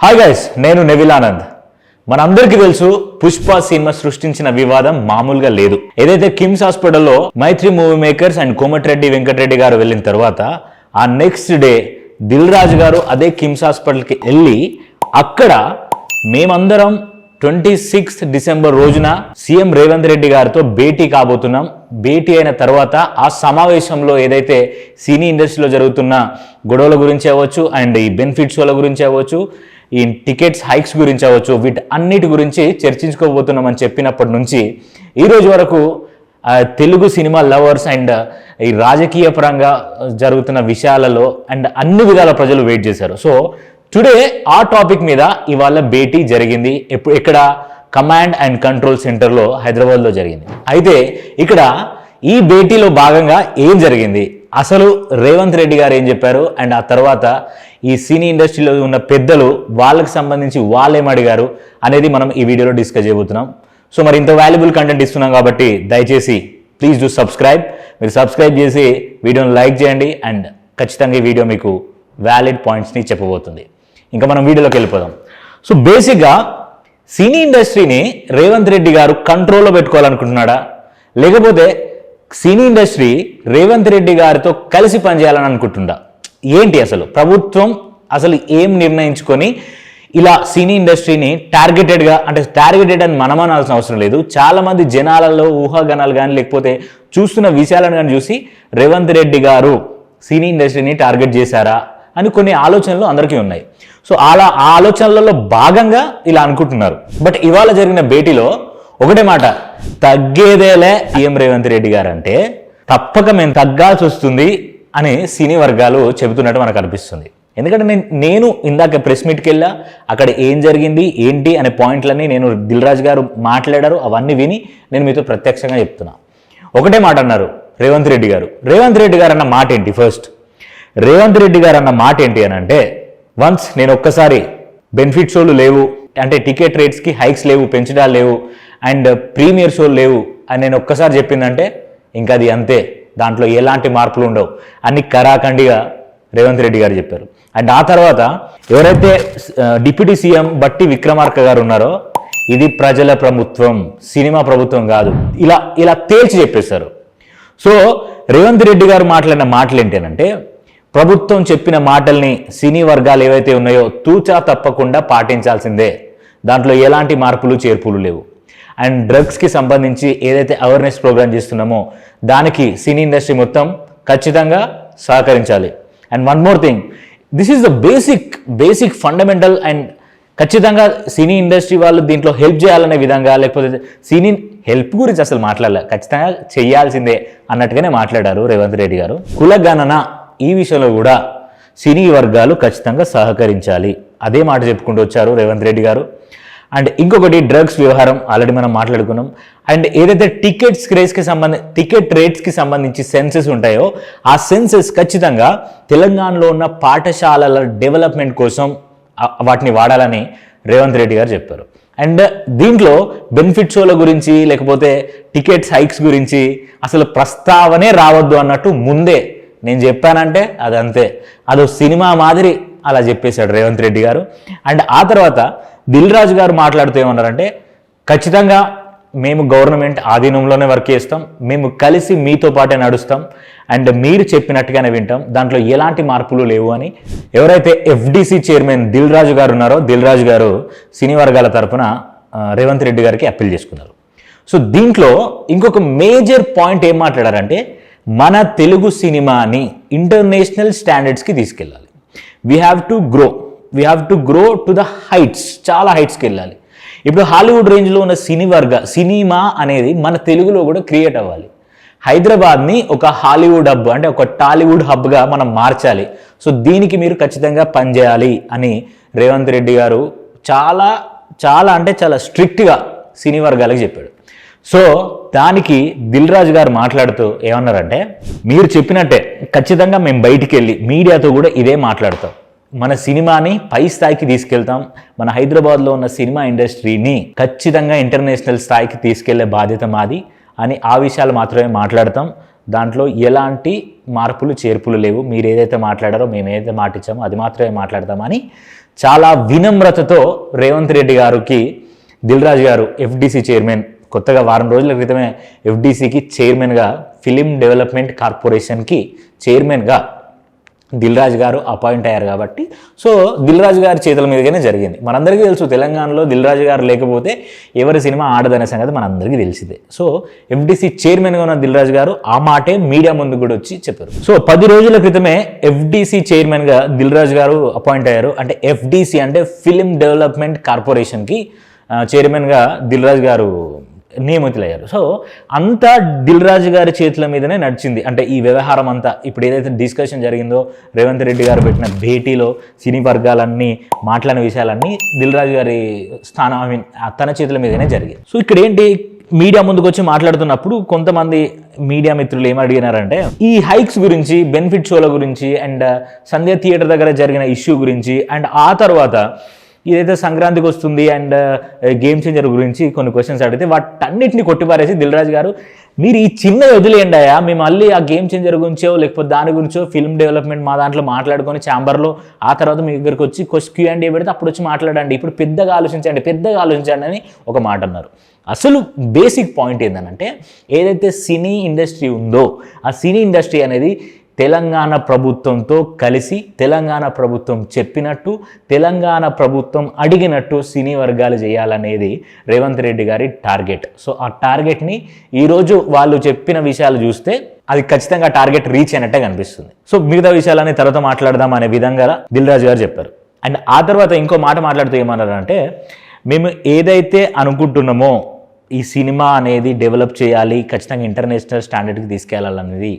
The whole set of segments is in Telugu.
హాయ్ గైస్, నేను నెవిల్ ఆనంద్. మనందరికీ తెలుసు పుష్ప సినిమా సృష్టించిన వివాదం మామూలుగా లేదు. ఏదైతే కిమ్స్ హాస్పిటల్లో Mythri movie makers and Komatireddy Venkatreddy garu వెళ్ళిన తర్వాత ఆ నెక్స్ట్ డే దిల్ రాజు గారు అదే కిమ్స్ హాస్పిటల్కి వెళ్ళి అక్కడ మేమందరం 26 డిసెంబర్ రోజున సీఎం రేవంత్ రెడ్డి గారితో భేటీ కాబోతున్నాం. భేటీ అయిన తర్వాత ఆ సమావేశంలో ఏదైతే సినీ ఇండస్ట్రీలో జరుగుతున్న గొడవల గురించి అవ్వచ్చు, అండ్ ఈ బెనిఫిట్ షోల గురించి అవ్వచ్చు, ఈ టికెట్స్ హైక్స్ గురించి అవ్వచ్చు, వీటి అన్నిటి గురించి చర్చించుకోబోతున్నామని చెప్పినప్పటి నుంచి ఈ రోజు వరకు తెలుగు సినిమా లవర్స్ అండ్ ఈ రాజకీయ పరంగా జరుగుతున్న విషయాలలో అండ్ అన్ని విధాల ప్రజలు వెయిట్ చేశారు. సో టుడే ఆ టాపిక్ మీద ఇవాళ భేటీ జరిగింది. ఇక్కడ కమాండ్ అండ్ కంట్రోల్ సెంటర్లో హైదరాబాద్లో జరిగింది. అయితే ఇక్కడ ఈ భేటీలో భాగంగా ఏం జరిగింది, అసలు రేవంత్ రెడ్డి గారు ఏం చెప్పారు, అండ్ ఆ తర్వాత ఈ సినీ ఇండస్ట్రీలో ఉన్న పెద్దలు వాళ్ళకి సంబంధించి వాళ్ళేం అడిగారు అనేది మనం ఈ వీడియోలో డిస్కస్ చేయబోతున్నాం. సో మరి ఇంత వాల్యుబుల్ కంటెంట్ ఇస్తున్నాం కాబట్టి దయచేసి ప్లీజ్ డూ సబ్స్క్రైబ్. మీరు సబ్స్క్రైబ్ చేసి వీడియోని లైక్ చేయండి అండ్ ఖచ్చితంగా ఈ వీడియో మీకు వ్యాలిడ్ పాయింట్స్ని చెప్పబోతుంది. ఇంకా మనం వీడియోలోకి వెళ్ళిపోదాం. సో బేసిక్గా సినీ ఇండస్ట్రీని రేవంత్ రెడ్డి గారు కంట్రోల్లో పెట్టుకోవాలనుకుంటున్నాడా, లేకపోతే సినీ ఇండస్ట్రీ రేవంత్ రెడ్డి గారితో కలిసి పనిచేయాలని అనుకుంటుందా? ఏంటి అసలు ప్రభుత్వం అసలు ఏం నిర్ణయించుకొని ఇలా సినీ ఇండస్ట్రీని టార్గెటెడ్ అని మనం అనాల్సిన అవసరం లేదు. చాలామంది జనాలలో ఊహాగానాలు కానీ లేకపోతే చూస్తున్న విషయాలను కానీ చూసి రేవంత్ రెడ్డి గారు సినీ ఇండస్ట్రీని టార్గెట్ చేశారా అని కొన్ని ఆలోచనలు అందరికీ ఉన్నాయి. సో ఆ ఆలోచనలలో భాగంగా ఇలా అనుకుంటున్నారు. బట్ ఇవాళ జరిగిన భేటీలో ఒకటే మాట, తగ్గేదేలే సీఎం రేవంత్ రెడ్డి గారు అంటే తప్పక మేము తగ్గాల్సి వస్తుంది అని సినీ వర్గాలు చెబుతున్నట్టు మనకు అనిపిస్తుంది. ఎందుకంటే నేను ఇందాక ప్రెస్ మీట్కి వెళ్ళా, అక్కడ ఏం జరిగింది ఏంటి అనే పాయింట్లన్నీ నేను దిల్ రాజు గారు మాట్లాడారు, అవన్నీ విని నేను మీతో ప్రత్యక్షంగా చెప్తున్నా. ఒకటే మాట అన్నారు రేవంత్ రెడ్డి గారు. రేవంత్ రెడ్డి గారు అన్న మాట ఏంటి? ఫస్ట్ రేవంత్ రెడ్డి గారు అన్న మాట ఏంటి అని అంటే, వన్స్ నేను ఒక్కసారి బెనిఫిట్ షోలు లేవు అంటే టికెట్ రేట్స్కి హైక్స్ లేవు, పెంచడాలు లేవు, అండ్ ప్రీమియర్ షోలు లేవు అని నేను ఒక్కసారి చెప్పిందంటే ఇంకా అది అంతే, దాంట్లో ఎలాంటి మార్పులు ఉండవు అని కరాఖండిగా రేవంత్ రెడ్డి గారు చెప్పారు. అండ్ ఆ తర్వాత ఎవరైతే డిప్యూటీ సీఎం బట్టి విక్రమార్క గారు ఉన్నారో, ఇది ప్రజల ప్రభుత్వం, సినిమా ప్రభుత్వం కాదు, ఇలా తేల్చి చెప్పేశారు. సో రేవంత్ రెడ్డి గారు మాట్లాడిన మాటలు ఏంటంటే, ప్రభుత్వం చెప్పిన మాటల్ని సినీ వర్గాలు ఏవైతే ఉన్నాయో తూచా తప్పకుండా పాటించాల్సిందే, దాంట్లో ఎలాంటి మార్పులు చేర్పులు లేవు. అండ్ డ్రగ్స్కి సంబంధించి ఏదైతే అవేర్నెస్ ప్రోగ్రామ్ చేస్తున్నామో దానికి సినీ ఇండస్ట్రీ మొత్తం ఖచ్చితంగా సహకరించాలి. And one more thing, this is the basic fundamental, and ఖచ్చితంగా సినీ ఇండస్ట్రీ వాళ్ళు దీంట్లో హెల్ప్ చేయాలనే విధంగా, లేకపోతే సినీ హెల్ప్ గురించి అసలు మాట్లాడలే, ఖచ్చితంగా చేయాల్సిందే అన్నట్టుగానే మాట్లాడారు రేవంత్ రెడ్డి గారు. కులగణన ఈ విషయంలో కూడా సినీ వర్గాలు ఖచ్చితంగా సహకరించాలి, అదే మాట చెప్పుకుంటూ వచ్చారు రేవంత్ రెడ్డి గారు. అండ్ ఇంకొకటి డ్రగ్స్ వ్యవహారం ఆల్రెడీ మనం మాట్లాడుకున్నాం. అండ్ ఏదైతే టికెట్ రేట్స్కి సంబంధించి సెన్సెస్ ఉంటాయో ఆ సెన్సెస్ ఖచ్చితంగా తెలంగాణలో ఉన్న పాఠశాలల డెవలప్మెంట్ కోసం వాటిని వాడాలని రేవంత్ రెడ్డి గారు చెప్పారు. అండ్ దీంట్లో బెనిఫిట్ షోల గురించి లేకపోతే టికెట్స్ హైక్స్ గురించి అసలు ప్రస్తావనే రావద్దు అన్నట్టు ముందే నేను చెప్పానంటే అదంతే, అదో సినిమా మాదిరి అలా చెప్పేశాడు రేవంత్ రెడ్డి గారు. అండ్ ఆ తర్వాత దిల్ రాజు గారు మాట్లాడుతూ ఏమన్నారంటే, ఖచ్చితంగా మేము గవర్నమెంట్ ఆధీనంలోనే వర్క్ చేస్తాం, మేము కలిసి మీతో పాటే నడుస్తాం, అండ్ మీరు చెప్పినట్టుగానే వింటాం, దాంట్లో ఎలాంటి మార్పులు లేవు అని ఎవరైతే ఎఫ్డిసి చైర్మన్ దిల్ రాజు గారు ఉన్నారో, దిల్ రాజు గారు సినీ వర్గాల తరఫున రేవంత్ రెడ్డి గారికి అప్పీల్ చేసుకున్నారు. సో దీంట్లో ఇంకొక మేజర్ పాయింట్ ఏం మాట్లాడారంటే, మన తెలుగు సినిమాని ఇంటర్నేషనల్ స్టాండర్డ్స్కి తీసుకెళ్ళాలి. We have to grow to the heights, చాలా హైట్స్కి వెళ్ళాలి. ఇప్పుడు హాలీవుడ్ రేంజ్లో ఉన్న సినిమా అనేది మన తెలుగులో కూడా క్రియేట్ అవ్వాలి. హైదరాబాద్ని ఒక హాలీవుడ్ హబ్ అంటే ఒక టాలీవుడ్ హబ్గా మనం మార్చాలి. సో దీనికి మీరు ఖచ్చితంగా పనిచేయాలి అని రేవంత్ రెడ్డి గారు చాలా స్ట్రిక్ట్గా సినీ వర్గాలకు చెప్పాడు. సో దానికి దిల్ రాజు గారు మాట్లాడుతూ ఏమన్నారంటే, మీరు చెప్పినట్టే ఖచ్చితంగా మేము బయటికి వెళ్ళి మీడియాతో కూడా ఇదే మాట్లాడతాం, మన సినిమాని పై స్థాయికి తీసుకెళ్తాం, మన హైదరాబాద్లో ఉన్న సినిమా ఇండస్ట్రీని ఖచ్చితంగా ఇంటర్నేషనల్ స్థాయికి తీసుకెళ్లే బాధ్యత మాది అని ఆ విషయాలు మాత్రమే మాట్లాడతాం, దాంట్లో ఎలాంటి మార్పులు చేర్పులు లేవు, మీరు ఏదైతే మాట్లాడారో మేము ఏదైతే మాట ఇచ్చామో అది మాత్రమే మాట్లాడతామని చాలా వినమ్రతతో రేవంత్ రెడ్డి గారికి దిల్ రాజు గారు ఎఫ్డిసి చైర్మన్, కొత్తగా వారం రోజుల క్రితమే ఎఫ్డిసికి చైర్మన్గా, ఫిలిం డెవలప్మెంట్ కార్పొరేషన్కి చైర్మన్గా దిల్ రాజు గారు అపాయింట్ అయ్యారు కాబట్టి సో దిల్ రాజు గారి చేతుల మీదుగానే జరిగింది. మనందరికీ తెలుసు తెలంగాణలో దిల్ రాజు గారు లేకపోతే ఎవరి సినిమా ఆడదనే సంగతి మనందరికీ తెలిసిందే. సో ఎఫ్డిసి చైర్మన్గా ఉన్న దిల్ రాజు గారు ఆ మాటే మీడియా ముందు కూడా వచ్చి చెప్పారు. సో 10 రోజుల క్రితమే ఎఫ్డిసి చైర్మన్గా దిల్ రాజు గారు అపాయింట్ అయ్యారు. అంటే ఎఫ్డిసి అంటే ఫిలిం డెవలప్మెంట్ కార్పొరేషన్కి చైర్మన్గా దిల్ రాజు గారు నియమితులయ్యారు. సో అంతా దిల్ రాజు గారి చేతుల మీదనే నడిచింది. అంటే ఈ వ్యవహారం అంతా ఇప్పుడు ఏదైతే డిస్కషన్ జరిగిందో, రేవంత్ రెడ్డి గారు పెట్టిన భేటీలో సినీ వర్గాలన్నీ మాట్లాడిన విషయాలన్నీ దిల్ రాజు గారి స్థానం తన చేతుల మీదనే జరిగింది. సో ఇక్కడ ఏంటి, మీడియా ముందుకు వచ్చి మాట్లాడుతున్నప్పుడు కొంతమంది మీడియా మిత్రులు ఏమడిగినారంటే ఈ హైక్స్ గురించి, బెనిఫిట్ షోల గురించి అండ్ సంధ్య థియేటర్ దగ్గర జరిగిన ఇష్యూ గురించి అండ్ ఆ తర్వాత ఇదైతే సంక్రాంతికి వస్తుంది అండ్ గేమ్ చేంజర్ గురించి కొన్ని క్వశ్చన్స్ అడిగితే వాటన్నిటిని కొట్టిపారేసి దిల్ రాజు గారు మీరు ఈ చిన్న వదిలేయండి అయ్యా, మేము మళ్ళీ ఆ గేమ్ చేంజర్ గురించో లేకపోతే దాని గురించో ఫిల్మ్ డెవలప్మెంట్ మా దాంట్లో మాట్లాడుకొని ఛాంబర్లో ఆ తర్వాత మీ దగ్గరికి వచ్చి Q&A పెడితే అప్పుడు వచ్చి మాట్లాడండి, ఇప్పుడు పెద్దగా ఆలోచించండి అని ఒక మాట అన్నారు. అసలు బేసిక్ పాయింట్ ఏంటంటే ఏదైతే సినీ ఇండస్ట్రీ ఉందో ఆ సినీ ఇండస్ట్రీ అనేది తెలంగాణ ప్రభుత్వంతో కలిసి తెలంగాణ ప్రభుత్వం చెప్పినట్టు తెలంగాణ ప్రభుత్వం అడిగినట్టు సినీ వర్గాలు చేయాలనేది రేవంత్ రెడ్డి గారి టార్గెట్. సో ఆ టార్గెట్ని ఈరోజు వాళ్ళు చెప్పిన విషయాలు చూస్తే అది ఖచ్చితంగా టార్గెట్ రీచ్ అయినట్టే కనిపిస్తుంది. సో మిగతా విషయాలని తర్వాత మాట్లాడదాం అనే విధంగా దిల్ రాజు గారు చెప్పారు. అండ్ ఆ తర్వాత ఇంకో మాట మాట్లాడుతూ ఏమన్నారంటే మేము ఏదైతే అనుకుంటున్నామో ఈ సినిమా అనేది డెవలప్ చేయాలి, ఖచ్చితంగా ఇంటర్నేషనల్ స్టాండర్డ్కి తీసుకెళ్లాలనేది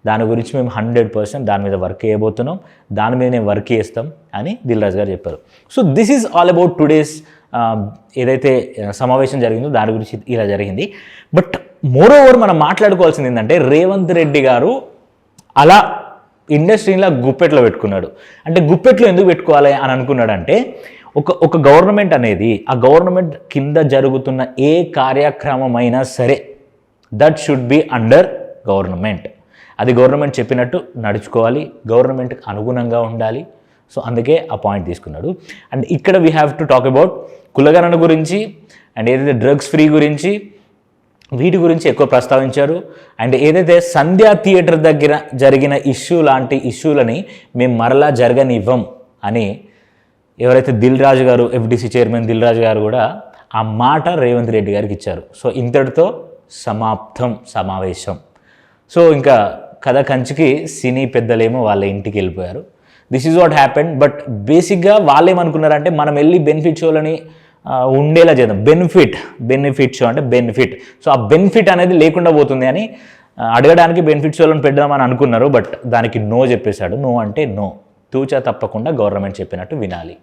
దాని గురించి మేము 100% దాని మీద వర్క్ చేయబోతున్నాం, దాని మీద మేము వర్క్ చేస్తాం అని దిల్ రాజు గారు చెప్పారు. So this is all about today's ఏదైతే సమావేశం జరిగిందో దాని గురించి ఇలా జరిగింది. బట్ మోర్ ఓవర్ మనం మాట్లాడుకోవాల్సింది ఏంటంటే రేవంత్ రెడ్డి గారు అలా ఇండస్ట్రీలో గుప్పెట్లో పెట్టుకున్నాడు. అంటే గుప్పెట్లో ఎందుకు పెట్టుకోవాలి అని అనుకున్నాడంటే ఒక గవర్నమెంట్ అనేది ఆ గవర్నమెంట్ కింద జరుగుతున్న ఏ కార్యక్రమమైనా సరే that should be under government. అది గవర్నమెంట్ చెప్పినట్టు నడుచుకోవాలి, గవర్నమెంట్కి అనుగుణంగా ఉండాలి. సో అందుకే ఆ పాయింట్ తీసుకున్నాడు. అండ్ ఇక్కడ we have to talk about కులగణన గురించి అండ్ ఏదైతే డ్రగ్స్ ఫ్రీ గురించి వీటి గురించి ఎక్కువ ప్రస్తావించారు. అండ్ ఏదైతే సంధ్యా థియేటర్ దగ్గర జరిగిన ఇష్యూ లాంటి ఇష్యూలని మేము మరలా జరగనివ్వం అని ఎవరైతే దిల్ రాజు గారు ఎఫ్డిసి చైర్మన్ దిల్ రాజు గారు కూడా ఆ మాట రేవంత్ రెడ్డి గారికి ఇచ్చారు. సో ఇంతటితో సమాప్తం సమావేశం. సో ఇంకా కథ కంచికి సినీ పెద్దలేమో వాళ్ళ ఇంటికి వెళ్ళిపోయారు. This is what happened. But బేసిక్గా వాళ్ళు ఏమనుకున్నారంటే మనం వెళ్ళి బెనిఫిట్ షోలని ఉండేలా చేద్దాం. బెనిఫిట్ షో అంటే బెనిఫిట్. సో ఆ బెనిఫిట్ అనేది లేకుండా పోతుంది అని అడగడానికి బెనిఫిట్ షోలను పెడదామని అనుకున్నారు. బట్ దానికి నో చెప్పేశాడు. నో అంటే నో, తూచా తప్పకుండా గవర్నమెంట్ చెప్పినట్టు వినాలి.